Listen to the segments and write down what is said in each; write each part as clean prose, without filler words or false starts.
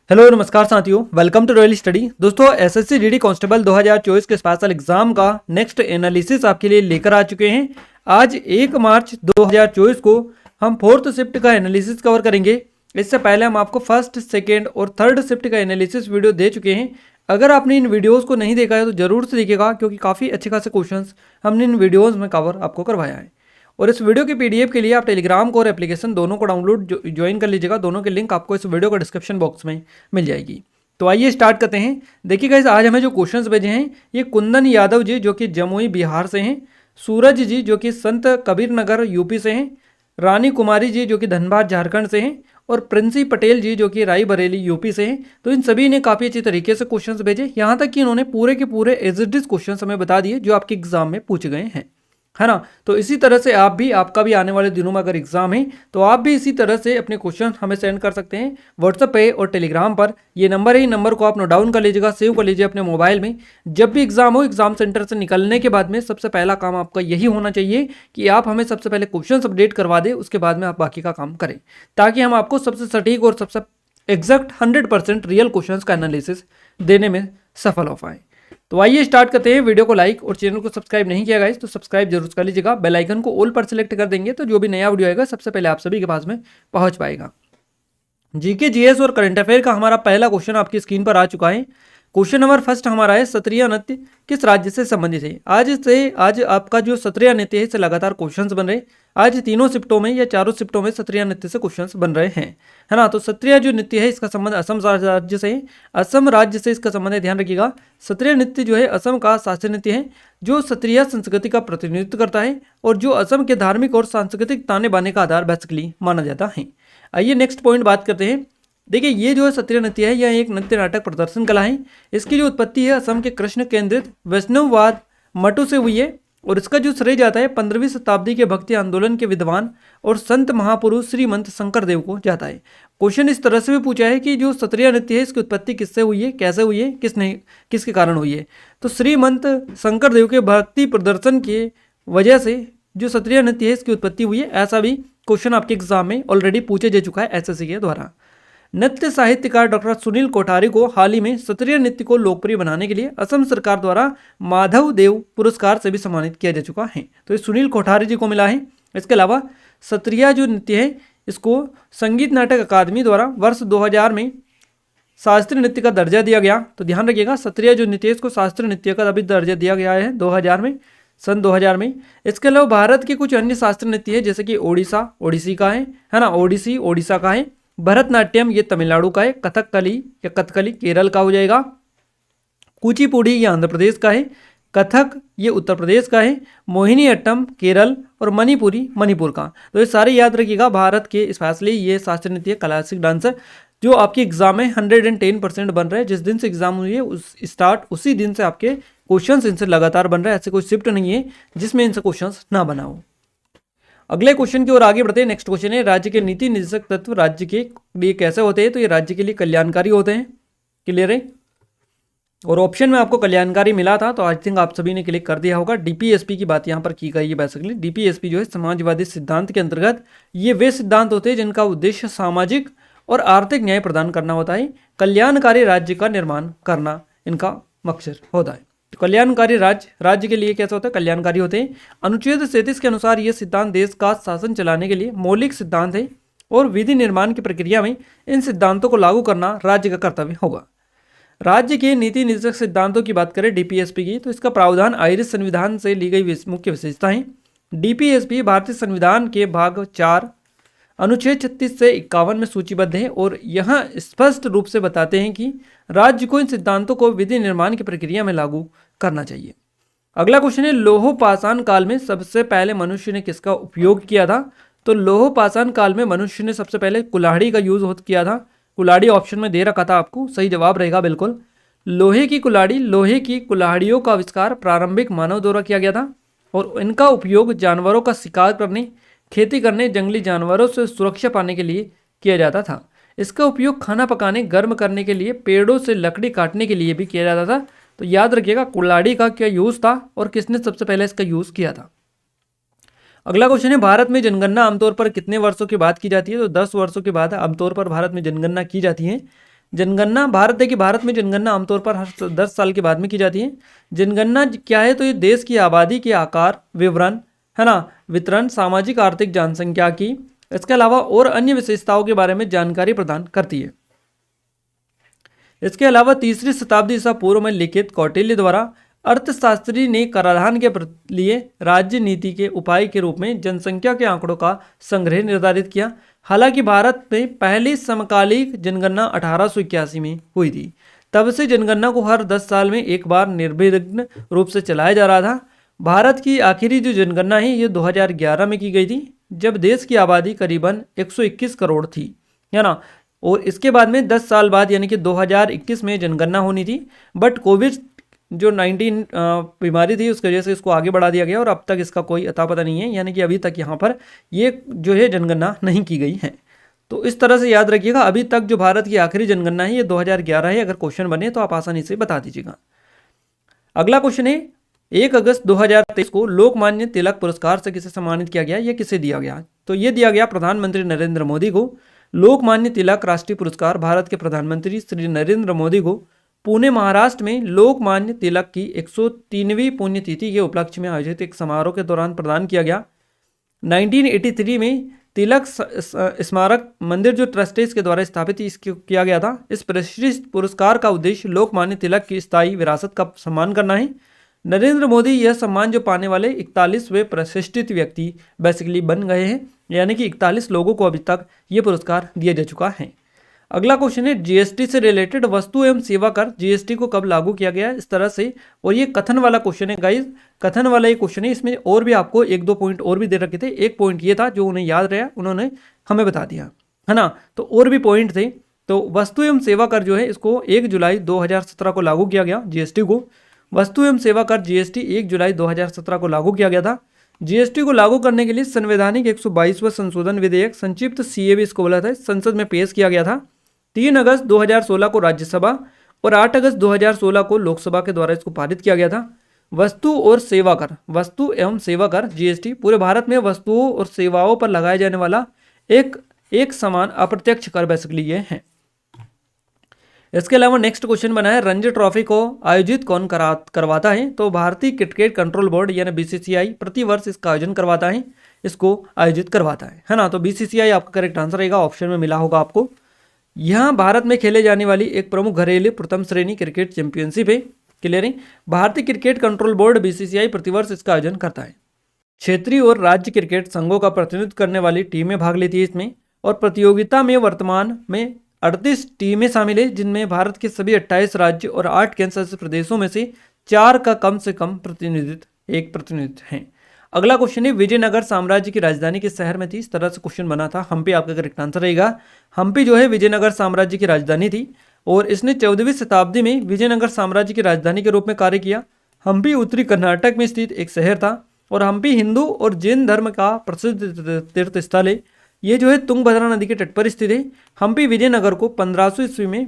Hello नमस्कार साथियों, welcome to royal study. दोस्तों एसएससी जीडी कांस्टेबल 2024 के स्पेशल एग्जाम का नेक्स्ट एनालिसिस आपके लिए लेकर आ चुके हैं। आज 1 मार्च 2024 को हम फोर्थ शिफ्ट का एनालिसिस कवर करेंगे। इससे पहले हम आपको फर्स्ट, सेकेंड और थर्ड शिफ्ट का एनालिसिस वीडियो दे चुके हैं। अगर आपने इन वीडियोज़ को नहीं देखा है तो जरूर से देखिएगा, क्योंकि काफ़ी अच्छे खासे क्वेश्चन हमने इन वीडियोज़ में कवर आपको करवाया है। और इस वीडियो की पीडीएफ के लिए आप टेलीग्राम को और एप्लीकेशन दोनों को डाउनलोड ज्वाइन कर लीजिएगा। दोनों की लिंक आपको इस वीडियो का डिस्क्रिप्शन बॉक्स में मिल जाएगी। तो आइए स्टार्ट करते हैं। देखिए गाइस, आज हमें जो क्वेश्चंस भेजे हैं ये कुंदन यादव जी जो कि जमुई बिहार से हैं, सूरज जी जो कि संत कबीर नगर यूपी से हैं, रानी कुमारी जी जो कि धनबाद झारखंड से हैं, और प्रिंसी पटेल जी जो कि रायबरेली यूपी से हैं। तो इन सभी ने काफ़ी अच्छी तरीके से क्वेश्चंस भेजे, यहाँ तक कि इन्होंने पूरे के पूरे एज इट इज क्वेश्चन हमें बता दिए जो आपके एग्जाम में पूछे गए हैं, है ना। तो इसी तरह से आप भी, आपका भी आने वाले दिनों में अगर एग्जाम है तो आप भी इसी तरह से अपने क्वेश्चन हमें सेंड कर सकते हैं व्हाट्सएप पे और टेलीग्राम पर। ये नंबर है, नंबर को आप नोट डाउन कर लीजिएगा, सेव कर लीजिए अपने मोबाइल में। जब भी एग्जाम हो, एग्जाम सेंटर से निकलने के बाद में सबसे पहला काम आपका यही होना चाहिए कि आप हमें सबसे पहले क्वेश्चन अपडेट करवा दें, उसके बाद में आप बाकी का काम करें, ताकि हम आपको सबसे सटीक और सबसे एग्जैक्ट 100% रियल क्वेश्चन का एनालिसिस देने में सफल हो पाए। तो आइए स्टार्ट करते हैं। वीडियो को लाइक और चैनल को सब्सक्राइब नहीं किया गाइस तो सब्सक्राइब जरूर कर लीजिएगा। बेल आइकन को ऑल पर सिलेक्ट कर देंगे तो जो भी नया वीडियो आएगा सबसे पहले आप सभी के पास में पहुंच पाएगा। जीके, जीएस और करंट अफेयर का हमारा पहला क्वेश्चन आपकी स्क्रीन पर आ चुका है। क्वेश्चन नंबर फर्स्ट हमारा है, सत्रिया नृत्य किस राज्य से संबंधित है। आज आपका जो सत्रिया नृत्य है इससे लगातार क्वेश्चंस बन रहे हैं। आज तीनों शिफ्टों में या चारों शिफ्टों में सत्रिया नृत्य से क्वेश्चंस बन रहे हैं, है ना। तो सत्रिया जो नृत्य है इसका संबंध असम राज्य से है। असम राज्य से इसका संबंध है, ध्यान रखिएगा। सत्रिया नृत्य जो है असम का शास्त्रीय नृत्य है जो सत्रिया संस्कृति का प्रतिनिधित्व करता है और जो असम के धार्मिक और सांस्कृतिक ताने बाने का आधार बेसिकली माना जाता है। आइए नेक्स्ट पॉइंट बात करते हैं। देखिए, ये जो है सत्रिया नृत्य है यह एक नृत्य नाटक प्रदर्शन कला है। इसकी जो उत्पत्ति है असम के कृष्ण केंद्रित वैष्णववाद मठों से हुई है और इसका जो श्रेय जाता है 15वीं शताब्दी के भक्ति आंदोलन के विद्वान और संत महापुरुष श्रीमंत शंकर देव को जाता है। क्वेश्चन इस तरह से भी पूछा है कि जो सत्रिया नृत्य है इसकी उत्पत्ति किससे हुई है, कैसे हुई है, किसके कारण हुई है। तो श्रीमंत शंकर देव के भक्ति प्रदर्शन के वजह से जो सत्रिया नृत्य है इसकी उत्पत्ति हुई है, ऐसा भी क्वेश्चन आपके एग्जाम में ऑलरेडी पूछे जा चुका है एसएससी के द्वारा। नृत्य साहित्यकार डॉक्टर सुनील कोठारी को हाल ही में सत्रिया नृत्य को लोकप्रिय बनाने के लिए असम सरकार द्वारा माधव देव पुरस्कार से भी सम्मानित किया जा चुका है। तो ये सुनील कोठारी जी को मिला है। इसके अलावा सत्रिया जो नृत्य है इसको संगीत नाटक अकादमी द्वारा वर्ष 2000 में शास्त्रीय नृत्य का दर्जा दिया गया। तो ध्यान रखिएगा, सत्रिया जो नृत्य है इसको शास्त्रीय नृत्य का अभी दर्जा दिया गया है 2000 में, सन 2000 में। इसके अलावा भारत के कुछ अन्य शास्त्रीय नृत्य है जैसे कि ओडिसी का है ना, ओडिसी ओडिशा का है, भरतनाट्यम ये तमिलनाडु का है, कथकली या कथकली केरल का हो जाएगा, कुचिपुड़ी ये आंध्र प्रदेश का है, कथक ये उत्तर प्रदेश का है, मोहिनी अट्टम केरल और मणिपुरी मणिपुर का। तो ये सारे याद रखिएगा, भारत के स्पेशली ये शास्त्रीय नृत्य क्लासिक डांसर जो आपके एग्जाम में 110% बन रहे हैं। जिस दिन से एग्जाम हुई है उसी दिन से आपके क्वेश्चन इनसे लगातार बन रहे हैं। ऐसे कोई शिफ्ट नहीं है जिसमें इनसे क्वेश्चन ना बना हो। अगले क्वेश्चन की ओर आगे बढ़ते हैं। नेक्स्ट क्वेश्चन है, राज्य के नीति निर्देशक तत्व राज्य के लिए कैसे होते हैं। तो ये राज्य के लिए कल्याणकारी होते हैं। क्लियर है। और ऑप्शन में आपको कल्याणकारी मिला था तो आई थिंक आप सभी ने क्लिक कर दिया होगा। डीपीएसपी की बात यहाँ पर की गई है। बेसिकली डीपीएसपी जो है समाजवादी सिद्धांत के अंतर्गत ये वे सिद्धांत होते हैं जिनका उद्देश्य सामाजिक और आर्थिक न्याय प्रदान करना होता है। कल्याणकारी राज्य का निर्माण करना इनका मकसद होता है। तो कल्याणकारी राज्य के लिए कैसा होता है, कल्याणकारी होते हैं। अनुच्छेद 37 के अनुसार यह सिद्धांत देश का शासन चलाने के लिए मौलिक सिद्धांत है और विधि निर्माण की प्रक्रिया में इन सिद्धांतों को लागू करना राज्य का कर्तव्य होगा। राज्य के नीति निर्देशक सिद्धांतों की बात करें डीपीएसपी की, तो इसका प्रावधान आयरिश संविधान से ली गई मुख्य विशेषता है। डीपीएसपी भारतीय संविधान के भाग 4 अनुच्छेद 36 से 51 में सूचीबद्ध है और यहाँ स्पष्ट रूप से बताते हैं कि राज्य को इन सिद्धांतों को विधि निर्माण की प्रक्रिया में लागू करना चाहिए। अगला क्वेश्चन है, लौह पाषाण काल में सबसे पहले मनुष्य ने किसका उपयोग किया था। तो लौह पाषाण काल में मनुष्य ने सबसे पहले कुल्हाड़ी का यूज किया था। कुल्हाड़ी ऑप्शन में दे रखा था आपको, सही जवाब रहेगा बिल्कुल लोहे की कुल्हाड़ी। लोहे की कुल्हाड़ियों का आविष्कार प्रारंभिक मानव द्वारा किया गया था और इनका उपयोग जानवरों का शिकार करने, खेती करने, जंगली जानवरों से सुरक्षा पाने के लिए किया जाता था। इसका उपयोग खाना पकाने, गर्म करने के लिए, पेड़ों से लकड़ी काटने के लिए भी किया जाता था। तो याद रखिएगा कुल्हाड़ी का क्या यूज़ था और किसने सबसे पहले इसका यूज़ किया था। अगला क्वेश्चन है, भारत में जनगणना आमतौर पर कितने वर्षों के बाद की जाती है। तो 10 वर्षों के बाद आमतौर पर भारत में जनगणना की जाती है। जनगणना, भारत देखिए, भारत में जनगणना आमतौर पर हर 10 साल के बाद में की जाती है। जनगणना क्या है, तो ये देश की आबादी के आकार, विवरण, है ना, वितरण, सामाजिक आर्थिक जनसंख्या की, इसके अलावा और अन्य विशेषताओं के बारे में जानकारी प्रदान करती है। इसके अलावा 3री शताब्दी ईसा पूर्व में लिखित कौटिल्य द्वारा अर्थशास्त्री ने कराधान के लिए राज्य नीति के उपाय के रूप में जनसंख्या के आंकड़ों का संग्रह निर्धारित किया। हालांकि भारत में पहली समकालिक जनगणना 1881 में हुई थी। तब से जनगणना को हर 10 साल में एक बार निर्विघ्न रूप से चलाया जा रहा था। भारत की आखिरी जो जनगणना है ये 2011 में की गई थी, जब देश की आबादी करीबन 121 करोड़ थी, है ना। और इसके बाद में 10 साल बाद यानी कि 2021 में जनगणना होनी थी, बट कोविड जो 19 बीमारी थी उसकी वजह से इसको आगे बढ़ा दिया गया और अब तक इसका कोई अता पता नहीं है, यानी कि अभी तक यहाँ पर ये जो है जनगणना नहीं की गई है। तो इस तरह से याद रखिएगा, अभी तक जो भारत की आखिरी जनगणना है ये 2011 है। अगर क्वेश्चन बने तो आप आसानी से बता दीजिएगा। अगला क्वेश्चन है, 1 अगस्त 2023 को लोकमान्य तिलक पुरस्कार से किसे सम्मानित किया गया, यह किसे दिया गया? तो ये दिया गया प्रधानमंत्री नरेंद्र मोदी को। लोकमान्य तिलक राष्ट्रीय पुरस्कार भारत के प्रधानमंत्री श्री नरेंद्र मोदी को पुणे महाराष्ट्र में लोकमान्य तिलक की 103वीं पुण्यतिथि के उपलक्ष्य में आयोजित एक समारोह के दौरान प्रदान किया गया। 1983 में तिलक स्मारक मंदिर जो ट्रस्टीज के द्वारा स्थापित किया गया था। इस प्रतिष्ठित पुरस्कार का उद्देश्य लोकमान्य तिलक की स्थायी विरासत का सम्मान करना है। नरेंद्र मोदी यह सम्मान जो पाने वाले 41वें प्रतिष्ठित व्यक्ति बेसिकली बन गए हैं, यानी कि 41 लोगों को अभी तक ये पुरस्कार दिया जा चुका है। अगला क्वेश्चन है, जीएसटी से रिलेटेड वस्तु एवं सेवा कर जीएसटी को कब लागू किया गया, इस तरह से। और ये कथन वाला क्वेश्चन है गाइस, कथन वाला ये क्वेश्चन है। इसमें और भी आपको 1-2 पॉइंट और भी दे रखे थे। एक पॉइंट ये था जो उन्हें याद रहा, उन्होंने हमें बता दिया, है ना। तो और भी पॉइंट थे। तो वस्तु एवं सेवा कर जो है इसको 1 जुलाई 2017 को लागू किया गया। जीएसटी को, वस्तु एवं सेवा कर जीएसटी 1 जुलाई 2017 को लागू किया गया था। जीएसटी को लागू करने के लिए संवैधानिक 122वां संशोधन विधेयक, संक्षिप्त सीएबी इसको बोला था, संसद में पेश किया गया था। 3 अगस्त 2016 को राज्यसभा और 8 अगस्त 2016 को लोकसभा के द्वारा इसको पारित किया गया था। वस्तु और सेवा कर, वस्तु एवं सेवा कर जीएसटी पूरे भारत में वस्तुओं और सेवाओं पर लगाया जाने वाला एक समान अप्रत्यक्ष कर बेसिकली ये है। इसके अलावा नेक्स्ट क्वेश्चन बना है, रणजी ट्रॉफी को आयोजित कौन करवाता है? तो भारतीय क्रिकेट कंट्रोल बोर्ड यानी बीसीसीआई प्रति वर्ष इसका आयोजन करवाता है, इसको आयोजित करवाता है ना। तो बीसीसीआई आपका करेक्ट आंसर रहेगा, ऑप्शन में मिला होगा आपको। यह भारत में खेले जाने वाली एक प्रमुख घरेलू प्रथम श्रेणी क्रिकेट चैंपियनशिप है। क्लियर है। भारतीय क्रिकेट कंट्रोल बोर्ड बीसीसीआई प्रतिवर्ष इसका आयोजन करता है। क्षेत्रीय और राज्य क्रिकेट संघों का प्रतिनिधित्व करने वाली टीमें भाग लेती है इसमें। और प्रतियोगिता में वर्तमान में 38 टीमें शामिल है, जिनमें भारत के सभी 28 राज्य और 8 केंद्र शासित प्रदेशों में से 4 का कम से कम प्रतिनिधित्व है। अगला क्वेश्चन है, विजयनगर साम्राज्य की राजधानी किस शहर में थी? इस तरह से क्वेश्चन बना था। हम्पी आपका करेक्ट आंसर रहेगा। हम्पी जो है विजयनगर साम्राज्य की राजधानी थी और इसने 14वीं शताब्दी में विजयनगर साम्राज्य की राजधानी के रूप में कार्य किया। हम्पी उत्तरी कर्नाटक में स्थित एक शहर था और हम्पी हिंदू और जैन धर्म का प्रसिद्ध तीर्थ स्थल है। ये जो है तुंगभद्रा नदी के तट पर स्थित है। हम्पी विजयनगर को 1500 ईस्वी में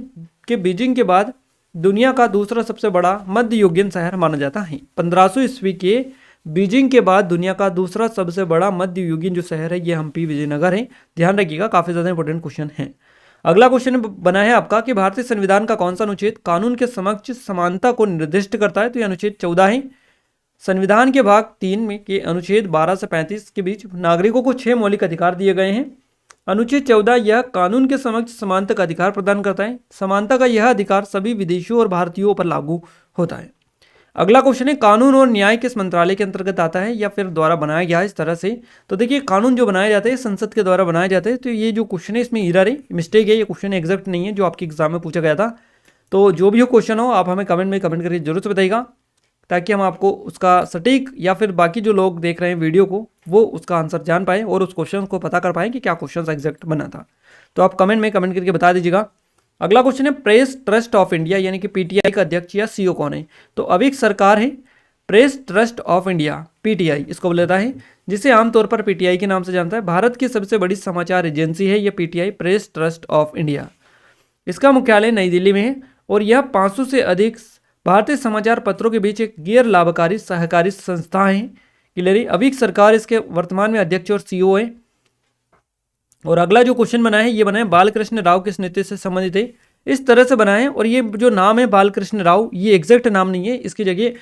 के बीजिंग के बाद दुनिया का दूसरा सबसे बड़ा मध्ययुगीन शहर माना जाता है। 1500 ईस्वी के बीजिंग के बाद दुनिया का दूसरा सबसे बड़ा मध्ययुगीन जो शहर है ये हम्पी विजयनगर है। ध्यान रखिएगा, काफी ज्यादा इंपॉर्टेंट क्वेश्चन है। अगला क्वेश्चन बना है आपका कि भारतीय संविधान का कौन सा अनुच्छेद कानून के समक्ष समानता को निर्दिष्ट करता है? तो यह अनुच्छेद 14 है। संविधान के भाग 3 में के अनुच्छेद 12 से 35 के बीच नागरिकों को 6 मौलिक अधिकार दिए गए हैं। अनुच्छेद 14 यह कानून के समक्ष समानता का अधिकार प्रदान करता है। समानता का यह अधिकार सभी विदेशियों और भारतीयों पर लागू होता है। अगला क्वेश्चन है, कानून और न्याय किस मंत्रालय के अंतर्गत आता है या फिर द्वारा बनाया गया है? इस तरह से तो देखिए, कानून जो बनाए जाते हैं संसद के द्वारा बनाए जाते हैं। तो ये जो क्वेश्चन है इसमें एरर है, मिस्टेक है, ये क्वेश्चन एग्जैक्ट नहीं है जो आपके एग्जाम में पूछा गया था। तो जो भी हो क्वेश्चन हो आप हमें कमेंट में कमेंट करके जरूर से बताइएगा, ताकि हम आपको उसका सटीक या फिर बाकी जो लोग देख रहे हैं वीडियो को वो उसका आंसर जान पाए और उस क्वेश्चन को पता कर पाए कि क्या क्वेश्चन एग्जैक्ट बना था। तो आप कमेंट में कमेंट करके बता दीजिएगा। अगला क्वेश्चन है, प्रेस ट्रस्ट ऑफ इंडिया यानी कि पीटीआई का अध्यक्ष या सीईओ कौन है? तो अविक सरकार है। Press trust of India PTI इसको बोलता है, जिसे आमतौर पर पीटीआई के नाम से जानता है। भारत की सबसे बड़ी समाचार एजेंसी है यह PTI, press trust of India. इसका मुख्यालय नई दिल्ली में है और यह 500 से अधिक भारतीय समाचार पत्रों के बीच एक गैर लाभकारी सहकारी संस्था है। क्लियर? अविक सरकार इसके वर्तमान में अध्यक्ष और सीईओ है। और अगला जो क्वेश्चन बना है ये बना है, बालकृष्ण राव किस नेता से संबंधित है? इस तरह से बना है। और ये जो नाम है बालकृष्ण राव, ये एग्जैक्ट नाम नहीं है, इसकी जगह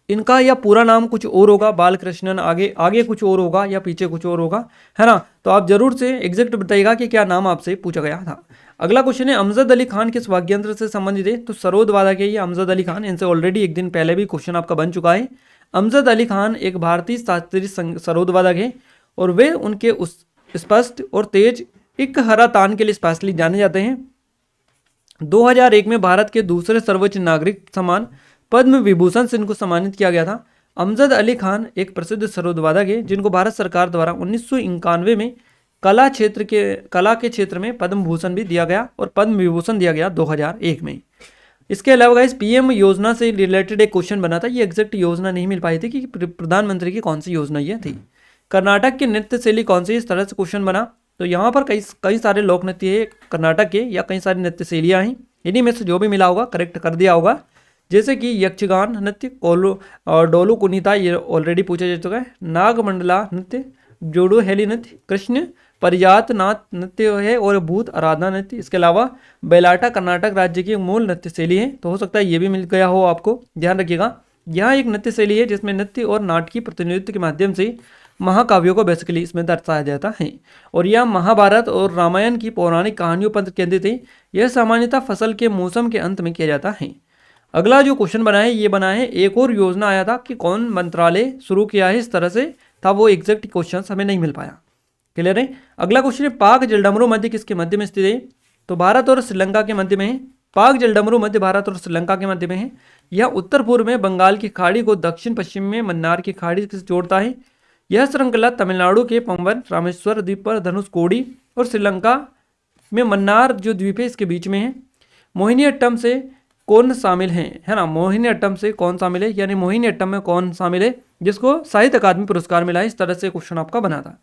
इनका या पूरा नाम कुछ और होगा, बालकृष्णन आगे आगे कुछ और होगा या पीछे कुछ और होगा, है ना। तो आप जरूर से एग्जैक्ट बताइएगा कि क्या नाम आपसे पूछा गया था। अगला क्वेश्चन है अमजद अली खान किस वाद्य यंत्र से संबंधित है? तो सरोद वादक है ये अमजद अली खान, इनसे ऑलरेडी एक दिन पहले भी क्वेश्चन आपका बन चुका है। अमजद अली खान एक भारतीय शास्त्रीय सरोद वादक है और वे उनके उस स्पष्ट और तेज एक हरा तान के लिए स्पेशली जाने जाते हैं। 2001 में भारत के दूसरे सर्वोच्च नागरिक सम्मान पद्म विभूषण से इनको सम्मानित किया गया था। अमजद अली खान एक प्रसिद्ध सरोद वादक है जिनको भारत सरकार द्वारा 1991 में कला के क्षेत्र में पद्म भूषण भी दिया गया और पद्म विभूषण दिया गया 2001 में। इसके अलावा गाइस पीएम योजना से रिलेटेड एक क्वेश्चन बना था, ये एग्जैक्ट योजना नहीं मिल पाई थी कि प्रधानमंत्री की कौन सी योजना ये थी। कर्नाटक की नृत्य शैली कौन सी, इस तरह से क्वेश्चन बना। तो यहाँ पर कई सारे लोक नृत्य है कर्नाटक के या कई सारी नृत्य शैलियाँ हैं, इन्हीं में से जो भी मिला होगा करेक्ट कर दिया होगा। जैसे कि यक्षगान नृत्य, कोलो और डोलू कुनीता, ये ऑलरेडी पूछा जा चुका है। नागमंडला नृत्य, जोडो हेली नृत्य, कृष्ण परिजात नाथ नृत्य है और भूत आराधना नृत्य। इसके अलावा बेलाटा कर्नाटक राज्य की मूल नृत्य शैली है, तो हो सकता है ये भी मिल गया हो आपको, ध्यान रखिएगा। यह एक नृत्य शैली है जिसमें नृत्य और नाटकीय प्रतिनिधित्व के माध्यम से महाकाव्यों को बेसिकली इसमें दर्शाया जाता है और यह महाभारत और रामायण की पौराणिक कहानियों पर केंद्रित है। यह सामान्यतः फसल के मौसम के अंत में किया जाता है। अगला जो क्वेश्चन बना है ये बना है एक और योजना आया था कि कौन मंत्रालय शुरू किया है, इस तरह से था, वो एग्जैक्ट क्वेश्चन हमें नहीं मिल पाया। क्लियर है। अगला क्वेश्चन है पाक जलडमरू मध्य किसके मध्य में स्थित है? तो भारत और श्रीलंका के मध्य में है। पाक जलडमरू मध्य भारत और श्रीलंका के मध्य में है। यह उत्तर पूर्व में बंगाल की खाड़ी को दक्षिण पश्चिम में मन्नार की खाड़ी से जोड़ता है। यह श्रृंखला तमिलनाडु के पंबन रामेश्वर द्वीप पर धनुषकोडी और श्रीलंका में मन्नार जो द्वीप है इसके बीच में है। मोहिनीअट्टम से कौन शामिल है ना, मोहिनीअट्टम से कौन शामिल है, यानी मोहिनीअट्टम में कौन शामिल है जिसको साहित्य अकादमी पुरस्कार मिला है, इस तरह से क्वेश्चन आपका बना था।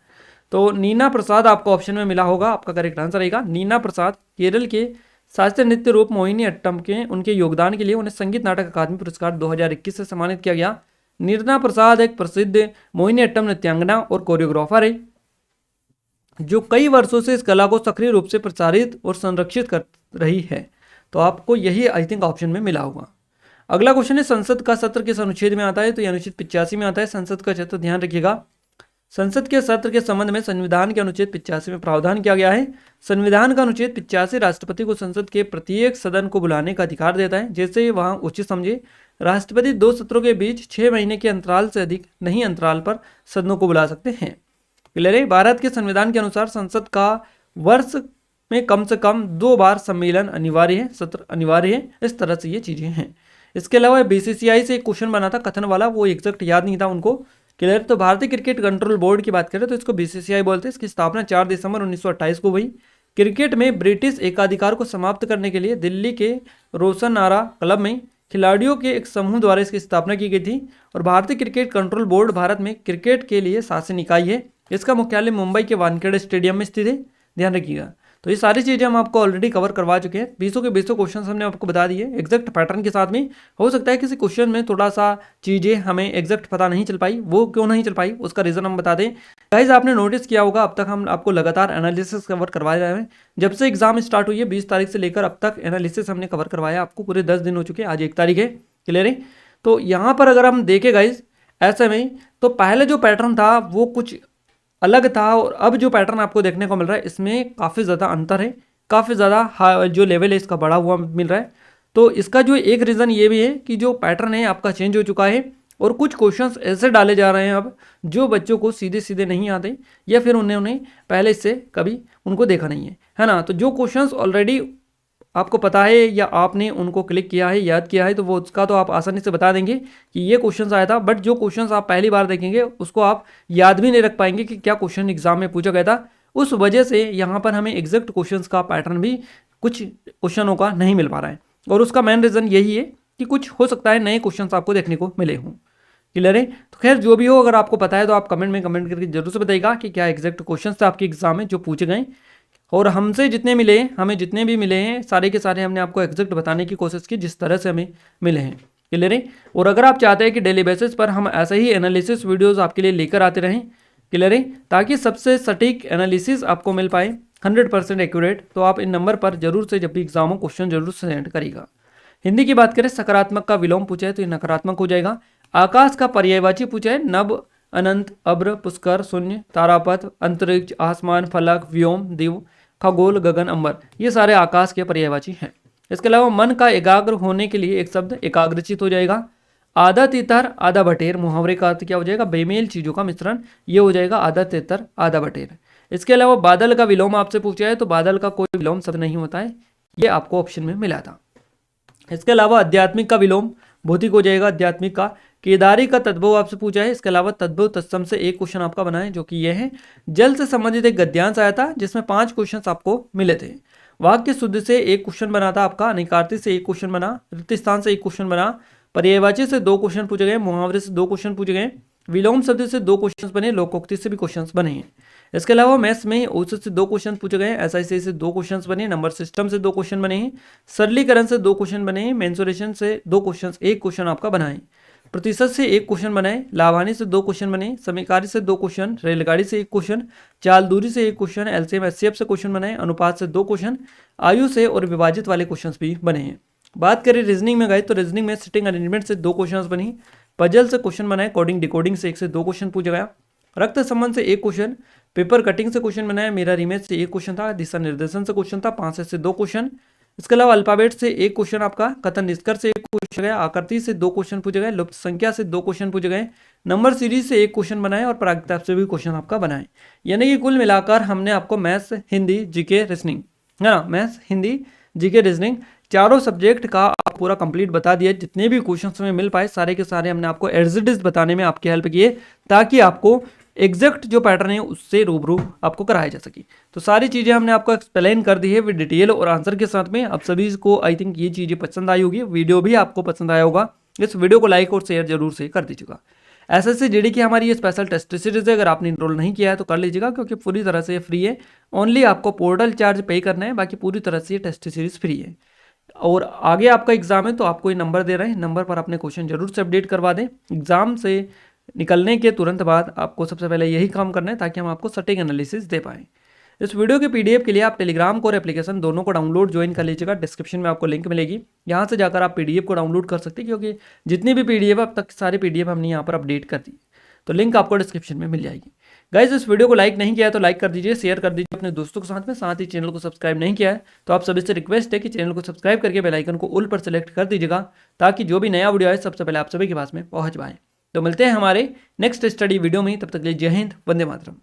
तो नीना प्रसाद आपको ऑप्शन में मिला होगा, आपका करेक्ट आंसर रहेगा नीना प्रसाद। केरल के शास्त्रीय नृत्य रूप मोहिनीअट्टम के उनके योगदान के लिए उन्हें संगीत नाटक अकादमी पुरस्कार 2021 से सम्मानित किया गया। नीना प्रसाद एक प्रसिद्ध मोहिनीअट्टम नृत्यांगना और कोरियोग्राफर है जो कई वर्षों से इस कला को सक्रिय रूप से प्रचारित और संरक्षित कर रही है। तो आपको यही आई थिंक ऑप्शन में मिला होगा। अगला क्वेश्चन है संसद का सत्र किस अनुच्छेद में आता है? तो यह अनुच्छेद 85 में आता है। संसद का सत्र, ध्यान रखिएगा, संसद के सत्र के संबंध में संविधान के अनुच्छेद 85 में प्रावधान किया गया है। संविधान का अनुच्छेद 85 राष्ट्रपति को संसद के प्रत्येक सदन को बुलाने का अधिकार देता है, जैसे वहां उचित समझे। राष्ट्रपति 2 सत्रों के बीच 6 महीने के अंतराल से अधिक नहीं अंतराल पर सदनों को बुला सकते हैं। क्लियर है। भारत के संविधान के अनुसार संसद का वर्ष में कम से कम 2 बार सम्मेलन अनिवार्य है, सत्र अनिवार्य है, इस तरह से ये चीजें हैं। इसके अलावा बीसीसीआई से एक क्वेश्चन बना था कथन वाला, वो एग्जैक्ट याद नहीं था उनको। क्लियर। तो भारतीय क्रिकेट कंट्रोल बोर्ड की बात करें तो इसको बीसीसीआई बोलते हैं। इसकी स्थापना 4 दिसंबर 1928 को हुई। क्रिकेट में ब्रिटिश एकाधिकार को समाप्त करने के लिए दिल्ली के रोशनआरा क्लब में खिलाड़ियों के एक समूह द्वारा इसकी स्थापना की गई थी। और भारतीय क्रिकेट कंट्रोल बोर्ड भारत में क्रिकेट के लिए शासन इकाई है। इसका मुख्यालय मुंबई के वानखेड़े स्टेडियम में स्थित है, ध्यान रखिएगा। तो ये सारी चीज़ें हम आपको ऑलरेडी कवर करवा चुके हैं। 20 के 20 क्वेश्चन हमने आपको बता दिए एग्जैक्ट पैटर्न के साथ में। हो सकता है किसी क्वेश्चन में थोड़ा सा चीज़ें हमें एग्जैक्ट पता नहीं चल पाई, वो क्यों नहीं चल पाई उसका रीज़न हम बता दें। गाइस आपने नोटिस किया होगा अब तक हम आपको लगातार एनालिसिस कवर करवाए रहे हैं। जब से एग्जाम स्टार्ट हुई है 20 तारीख से लेकर अब तक एनालिसिस हमने कवर करवाया आपको, पूरे 10 दिन हो चुके हैं, आज 1 तारीख है। क्लियर है। तो यहाँ पर अगर हम देखें गाइस ऐसे में, तो पहले जो पैटर्न था वो कुछ अलग था और अब जो पैटर्न आपको देखने को मिल रहा है इसमें काफ़ी ज़्यादा अंतर है, काफ़ी ज़्यादा जो लेवल है इसका बढ़ा हुआ मिल रहा है। तो इसका जो एक रीज़न ये भी है कि जो पैटर्न है आपका चेंज हो चुका है और कुछ क्वेश्चंस ऐसे डाले जा रहे हैं अब जो बच्चों को सीधे सीधे नहीं आते या फिर उन्होंने पहले से कभी उनको देखा नहीं है ना। तो जो क्वेश्चंस ऑलरेडी आपको पता है या आपने उनको क्लिक किया है, याद किया है, तो वो उसका तो आप आसानी से बता देंगे कि ये क्वेश्चंस आया था। बट जो क्वेश्चंस आप पहली बार देखेंगे उसको आप याद भी नहीं रख पाएंगे कि क्या क्वेश्चन एग्जाम में पूछा गया था। उस वजह से यहाँ पर हमें एग्जैक्ट क्वेश्चंस का पैटर्न भी कुछ क्वेश्चनों का नहीं मिल पा रहा है और उसका मेन रीज़न यही है कि कुछ हो सकता है नए क्वेश्चंस आपको देखने को मिले हों। क्लियर है। तो खैर जो भी हो, अगर आपको पता है तो आप कमेंट में कमेंट करके जरूर से बताइएगा कि क्या एग्जैक्ट क्वेश्चन थे आपके एग्जाम में जो पूछे गए। और हमसे जितने मिले, हमें जितने भी मिले हैं सारे के सारे हमने आपको एग्जैक्ट बताने की कोशिश की जिस तरह से हमें मिले हैं। क्लियर है। और अगर आप चाहते हैं कि डेली बेसिस पर हम ऐसे ही एनालिसिस वीडियोस आपके लिए लेकर आते रहें, क्लियर है, ताकि सबसे सटीक एनालिसिस आपको मिल पाए, 100% एक्यूरेट। तो आप इन नंबर पर जरूर से जब भी एग्जाम हो क्वेश्चन जरूर से सेंड करिएगा। हिंदी की बात करें, सकारात्मक का विलोम पूछा है तो ये नकारात्मक हो जाएगा। आकाश का पर्यायवाची पूछा है, नभ, अनंत, अब्र, पुष्कर, शून्य, तारापथ, अंतरिक्ष, आसमान, फलक, व्योम, दिव, खगोल, गगन, अंबर, ये सारे आकाश के पर्यायवाची हैं। इसके अलावा मन का एकाग्र होने के लिए एक शब्द एकाग्रचित हो जाएगा। आधा तितर आधा बटेर, मुहावरे का अर्थ क्या हो जाएगा, बेमेल चीजों का मिश्रण, ये हो जाएगा आधा तितर आधा बटेर। इसके अलावा बादल का विलोम आपसे पूछा है तो बादल का कोई विलोम शब्द नहीं होता है, ये आपको ऑप्शन में मिला था। इसके अलावा आध्यात्मिक का विलोम भौतिक हो जाएगा, आध्यात्मिक का। केदारी का तद्भव आपसे पूछा है, इसके अलावा तद्भव तत्सम से एक क्वेश्चन आपका बना है जो कि यह है। जल से संबंधित एक गद्यांश आया था जिसमें 5 क्वेश्चन आपको मिले थे। वाक्य शुद्ध से एक क्वेश्चन बना था आपका, अनिकार्ती से एक क्वेश्चन बना, रिक्त स्थान से एक क्वेश्चन बना, पर्यायवाची से 2 क्वेश्चन पूछे गए, मुहावरे से 2 क्वेश्चन पूछे गए, विलोम शब्द से 2 क्वेश्चन बने, लोकोक्ति से भी क्वेश्चन बने हैं। इसके अलावा मैथ्स में औसत से 2 क्वेश्चन पूछे गए, एसआईसी से 2 क्वेश्चन बने, नंबर सिस्टम से 2 क्वेश्चन बने हैं, सरलीकरण से 2 क्वेश्चन बने हैं, मेंसुरेशन से 2 क्वेश्चन, एक क्वेश्चन आपका बना है, प्रतिशत से 1 क्वेश्चन बनाए, लाभानी से 2 क्वेश्चन बने, समीकारी से 2 क्वेश्चन, रेलगाड़ी से 1 क्वेश्चन, चाल दूरी से 1 क्वेश्चन, एलसीएम एचसीएफ से क्वेश्चन बनाए, अनुपात से 2 क्वेश्चन, आयु से और विभाजित वाले क्वेश्चन भी बने हैं। बात करें रीजनिंग में गए तो रीजनिंग में सिटिंग अरेंजमेंट से 2 क्वेश्चन बनी, पजल से क्वेश्चन बनाए, कोडिंग डिकोडिंग से 1 से 2 क्वेश्चन पूछा गया, रक्त संबंध से 1 क्वेश्चन, पेपर कटिंग से क्वेश्चन बनाया, मिरर इमेज से 1 क्वेश्चन था, दिशा निर्देशन से क्वेश्चन था, 5 से 2 क्वेश्चन। इसके अलावा अल्फाबेट से 1 क्वेश्चन आपका, कथन निष्कर्ष से 1 पूछा गया, आकृति से 2 क्वेश्चन पूछे गए, लुप्त संख्या से 2 क्वेश्चन पूछे गए, नंबर सीरीज से 1 क्वेश्चन बनाए और प्रागताप से भी क्वेश्चन आपका बनाए। यानी कि कुल मिलाकर हमने आपको मैथ्स, हिंदी, जीके, रीजनिंग, है ना, मैथ्स, हिंदी, जीके, रीजनिंग, चारों सब्जेक्ट का आप पूरा कंप्लीट बता दिया। जितने भी क्वेश्चन हमें मिल पाए सारे के सारे हमने आपको एज इट इज बताने में आपकी हेल्प किए, ताकि आपको एग्जैक्ट जो पैटर्न है उससे रूबरू आपको कराया जा सके। तो सारी चीज़ें हमने आपको एक्सप्लेन कर दी है विद डिटेल और आंसर के साथ में। आप सभी को आई थिंक ये चीज़ें पसंद आई होगी, वीडियो भी आपको पसंद आया होगा। इस वीडियो को लाइक और शेयर जरूर से कर दीजिएगा। एसएससी जीडी की हमारी ये स्पेशल टेस्ट सीरीज है, अगर आपने इनरोल नहीं किया है तो कर लीजिएगा, क्योंकि पूरी तरह से फ्री है। ओनली आपको पोर्टल चार्ज पे करना है, बाकी पूरी तरह से ये टेस्ट सीरीज फ्री है। और आगे आपका एग्जाम है तो आपको ये नंबर दे रहे हैं, नंबर पर अपने क्वेश्चन जरूर से अपडेट करवा दें। एग्जाम से निकलने के तुरंत बाद आपको सबसे पहले यही काम करना है, ताकि हम आपको सटीक एनालिसिस दे पाएँ। इस वीडियो के पीडीएफ के लिए आप टेलीग्राम को और एप्लीकेशन दोनों को डाउनलोड ज्वाइन कर लीजिएगा। डिस्क्रिप्शन में आपको लिंक मिलेगी, यहाँ से जाकर आप पीडीएफ को डाउनलोड कर सकते हैं, क्योंकि जितनी भी पीडीएफ अब तक सारे पीडीएफ हमने यहाँ पर अपडेट कर दी, तो लिंक आपको डिस्क्रिप्शन में मिल जाएगी। गाइज, इस वीडियो को लाइक नहीं किया है तो लाइक कर दीजिए, शेयर कर दीजिए अपने दोस्तों के साथ में। साथ ही चैनल को सब्सक्राइब नहीं किया है तो आप सभी से रिक्वेस्ट है कि चैनल को सब्सक्राइब करके बेल आइकन को ऑल पर सेलेक्ट कर दीजिएगा, ताकि जो भी नया वीडियो आए सबसे पहले आप सभी के पास में पहुंच पाए। तो मिलते हैं हमारे नेक्स्ट स्टडी वीडियो में, तब तक के लिए जय हिंद, वंदे मातरम।